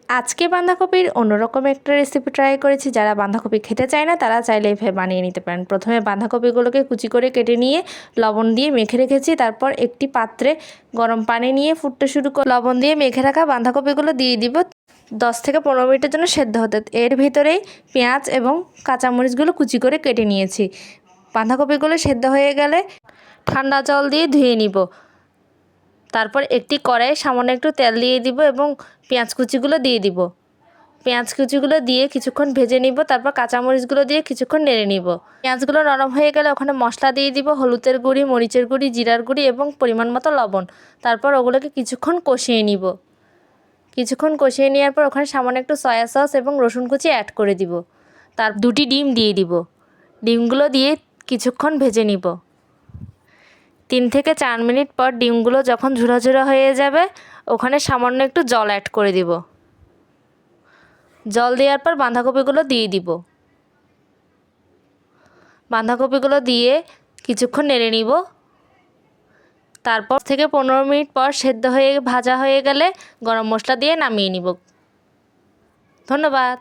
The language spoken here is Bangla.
আজকে বাঁধাকপির অন্যরকম একটা রেসিপি ট্রাই করেছি। যারা বাঁধাকপি খেতে চায় না তারা চাইলে এভাবে বানিয়ে নিতে পারেন। প্রথমে বাঁধাকপিগুলোকে কুচি করে কেটে নিয়ে লবণ দিয়ে মেখে রেখেছি। তারপর একটি পাত্রে গরম পানি নিয়ে ফুটতে শুরু করে লবণ দিয়ে মেখে রাখা বাঁধাকপিগুলো দিয়ে দিব 10 থেকে 15 মিনিটের জন্য সেদ্ধ হতে। এর ভিতরেই পেঁয়াজ এবং কাঁচামরিচগুলো কুচি করে কেটে নিয়েছি। বাঁধাকপিগুলো সেদ্ধ হয়ে গেলে ঠান্ডা জল দিয়ে ধুয়ে নিব। তারপর একটি কড়াইয়ে সামান্য একটু তেল দিয়ে দিব এবং পেঁয়াজ কুচিগুলো দিয়ে দিব। পেঁয়াজ কুচিগুলো দিয়ে কিছুক্ষণ ভেজে নিব। তারপর কাঁচামরিচগুলো দিয়ে কিছুক্ষণ নেড়ে নিব। পেঁয়াজগুলো নরম হয়ে গেলে ওখানে মশলা দিয়ে দিব, হলুদের গুঁড়ি, মরিচের গুঁড়ি, জিরার গুঁড়ি এবং পরিমাণ মতো লবণ। তারপর ওগুলোকে কিছুক্ষণ কষিয়ে নিব। কিছুক্ষণ কষিয়ে নেওয়ার পর ওখানে সামান্য একটু সয়া সস এবং রসুন কুচি অ্যাড করে দিব। তার 2টি ডিম দিয়ে দিব। ডিমগুলো দিয়ে কিছুক্ষণ ভেজে নিব। 3 থেকে 4 মিনিট পর ডিমগুলো যখন ঝুরা ঝুরা হয়ে যাবে ওখানে সামান্য একটু জল অ্যাড করে দিব। জল দেওয়ার পর বাঁধাকপিগুলো দিয়ে দিব। বাঁধাকপিগুলো দিয়ে কিছুক্ষণ নেড়ে নিব। তারপর থেকে 15 মিনিট পর সেদ্ধ হয়ে ভাজা হয়ে গেলে গরম মশলা দিয়ে নামিয়ে নিব। ধন্যবাদ।